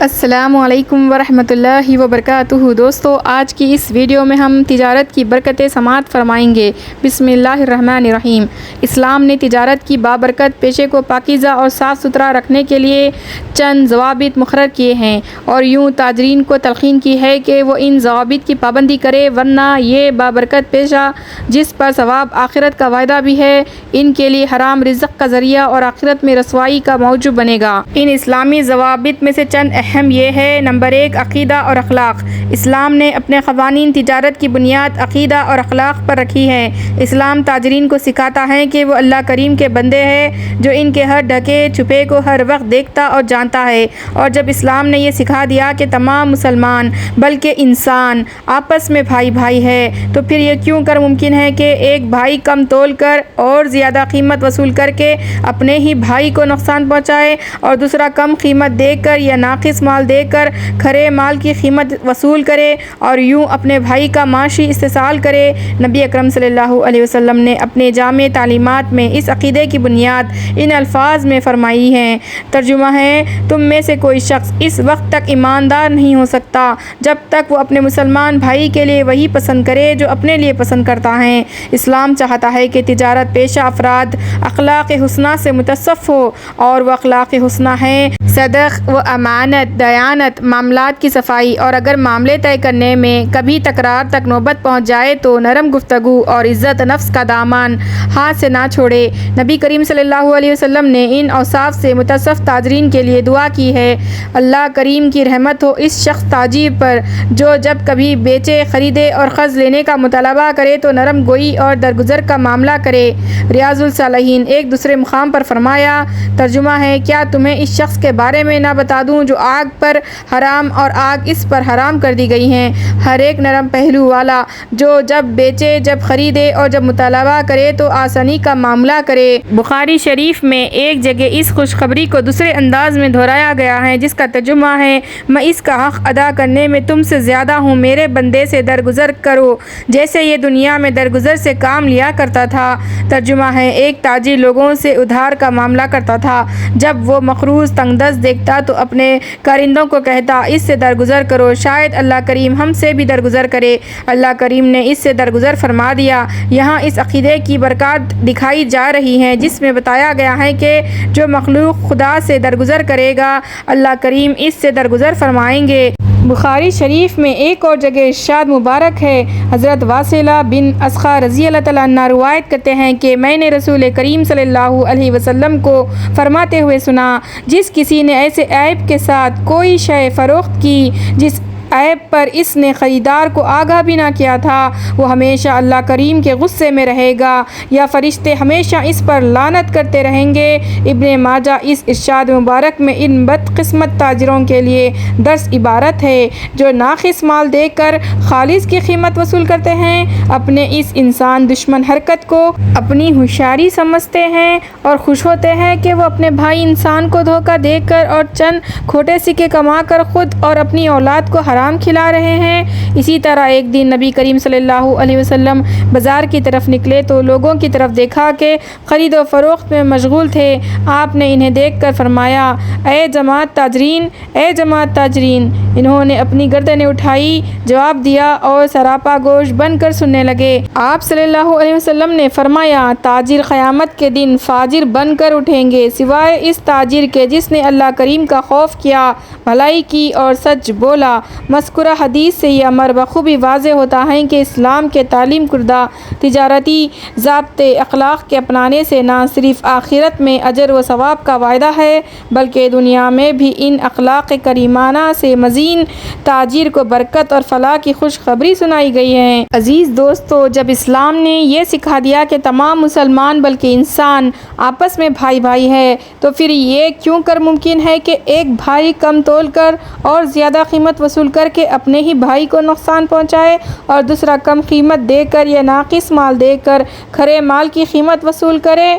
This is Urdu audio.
السلام علیکم ورحمۃ اللہ وبرکاتہ۔ دوستو، آج کی اس ویڈیو میں ہم تجارت کی برکتیں سماعت فرمائیں گے۔ بسم اللہ الرحمن الرحیم۔ اسلام نے تجارت کی بابرکت پیشے کو پاکیزہ اور صاف ستھرا رکھنے کے لیے چند ضوابط مقرر کیے ہیں اور یوں تاجرین کو تلقین کی ہے کہ وہ ان ضوابط کی پابندی کرے، ورنہ یہ بابرکت پیشہ جس پر ثواب آخرت کا وعدہ بھی ہے، ان کے لیے حرام رزق کا ذریعہ اور آخرت میں رسوائی کا موجب بنے گا۔ ان اسلامی ضوابط میں سے چند اہم یہ ہے۔ نمبر 1، عقیدہ اور اخلاق۔ اسلام نے اپنے قوانین تجارت کی بنیاد عقیدہ اور اخلاق پر رکھی ہے۔ اسلام تاجرین کو سکھاتا ہے کہ وہ اللہ کریم کے بندے ہیں جو ان کے ہر ڈھکے چھپے کو ہر وقت دیکھتا اور جانتا ہے، اور جب اسلام نے یہ سکھا دیا کہ تمام مسلمان بلکہ انسان آپس میں بھائی بھائی ہے، تو پھر یہ کیوں کر ممکن ہے کہ ایک بھائی کم تول کر اور زیادہ قیمت وصول کر کے اپنے ہی بھائی کو نقصان پہنچائے اور دوسرا کم قیمت دے کر یا ناقص مال دے کر کھرے مال کی قیمت وصول کرے اور یوں اپنے بھائی کا معاشی استحصال کرے۔ نبی اکرم صلی اللہ علیہ وسلم نے اپنے جامع تعلیمات میں اس عقیدے کی بنیاد ان الفاظ میں فرمائی ہے۔ ترجمہ ہے، تم میں سے کوئی شخص اس وقت تک ایماندار نہیں ہو سکتا جب تک وہ اپنے مسلمان بھائی کے لیے وہی پسند کرے جو اپنے لیے پسند کرتا ہے۔ اسلام چاہتا ہے کہ تجارت پیشہ افراد اخلاق حسنہ سے متصف ہو، اور وہ اخلاق حسنہ ہیں صدق و امانت، دیانت، معاملات کی صفائی، اور اگر معاملے طے کرنے میں کبھی تکرار تک نوبت پہنچ جائے تو نرم گفتگو اور عزت نفس کا دامن ہاتھ سے نہ چھوڑے۔ نبی کریم صلی اللہ علیہ وسلم نے ان اوصاف سے متصف تاجرین کے لیے دعا کی ہے۔ اللہ کریم کی رحمت ہو اس شخص تاجر پر جو جب کبھی بیچے، خریدے اور قرض لینے کا مطالبہ کرے تو نرم گوئی اور درگزر کا معاملہ کرے۔ ریاض الصالحین ایک دوسرے مقام پر فرمایا۔ ترجمہ ہے، کیا تمہیں اس شخص کے بارے میں نہ بتا دوں جو آگ پر حرام اور آگ اس پر حرام کر دی گئی ہیں، ہر ایک نرم پہلو والا، جو جب بیچے، جب خریدے اور جب مطالبہ کرے تو آسانی کا معاملہ کرے۔ بخاری شریف میں ایک جگہ اس خوشخبری کو دوسرے انداز میں دہرایا گیا ہے جس کا ترجمہ ہے، میں اس کا حق ادا کرنے میں تم سے زیادہ ہوں، میرے بندے سے درگزر کرو جیسے یہ دنیا میں درگزر سے کام لیا کرتا تھا۔ ترجمہ ہے، ایک تاجر لوگوں سے ادھار کا معاملہ کرتا تھا، جب وہ مقروض تنگ دست دیکھتا تو اپنے کارندوں کو کہتا، اس سے درگزر کرو، شاید اللہ کریم ہم سے بھی درگزر کرے۔ اللہ کریم نے اس سے درگزر فرما دیا۔ یہاں اس عقیدے کی برکات دکھائی جا رہی ہے جس میں بتایا گیا ہے کہ جو مخلوق خدا سے درگزر کرے گا، اللہ کریم اس سے درگزر فرمائیں گے۔ بخاری شریف میں ایک اور جگہ ارشاد مبارک ہے، حضرت واصلہ بن اسقع رضی اللہ تعالیٰ عنہ روایت کرتے ہیں کہ میں نے رسول کریم صلی اللہ علیہ وسلم کو فرماتے ہوئے سنا، جس کسی نے ایسے عیب کے ساتھ کوئی شے فروخت کی جس عیب پر اس نے خریدار کو آگاہ بھی نہ کیا تھا، وہ ہمیشہ اللہ کریم کے غصے میں رہے گا، یا فرشتے ہمیشہ اس پر لعنت کرتے رہیں گے۔ ابن ماجہ اس ارشاد مبارک میں ان بدقسمت تاجروں کے لیے درس عبارت ہے جو ناقص مال دے کر خالص کی قیمت وصول کرتے ہیں، اپنے اس انسان دشمن حرکت کو اپنی ہوشیاری سمجھتے ہیں اور خوش ہوتے ہیں کہ وہ اپنے بھائی انسان کو دھوکہ دے کر اور چند کھوٹے سکے کما کر خود اور اپنی اولاد کو حرام کھلا رہے ہیں۔ اسی طرح ایک دن نبی کریم صلی اللہ علیہ وسلم بازار کی طرف نکلے تو لوگوں کی طرف دیکھا کہ خرید و فروخت میں مشغول تھے۔ آپ نے انہیں دیکھ کر فرمایا، اے جماعت تاجرین، اے جماعت تاجرین۔ انہوں نے اپنی گردنیں اٹھائی، جواب دیا اور سراپا گوش بن کر سننے لگے۔ آپ صلی اللہ علیہ وسلم نے فرمایا، تاجر قیامت کے دن فاجر بن کر اٹھیں گے سوائے اس تاجر کے جس نے اللہ کریم کا خوف کیا، بھلائی کی اور سچ بولا۔ مذکورہ حدیث سے یہ امر بخوبی واضح ہوتا ہے کہ اسلام کے تعلیم کردہ تجارتی ضابطے اخلاق کے اپنانے سے نہ صرف آخرت میں اجر و ثواب کا وعدہ ہے بلکہ دنیا میں بھی ان اخلاق کریمانہ سے مزید تاجر کو برکت اور فلاح کی خوشخبری سنائی گئی ہے۔ عزیز دوستو، جب اسلام نے یہ سکھا دیا کہ تمام مسلمان بلکہ انسان آپس میں بھائی بھائی ہے، تو پھر یہ کیوں کر ممکن ہے کہ ایک بھائی کم تول کر اور زیادہ قیمت وصول کر کے اپنے ہی بھائی کو نقصان پہنچائے اور دوسرا کم قیمت دے کر یا ناقص مال دے کر کھرے مال کی قیمت وصول کرے؟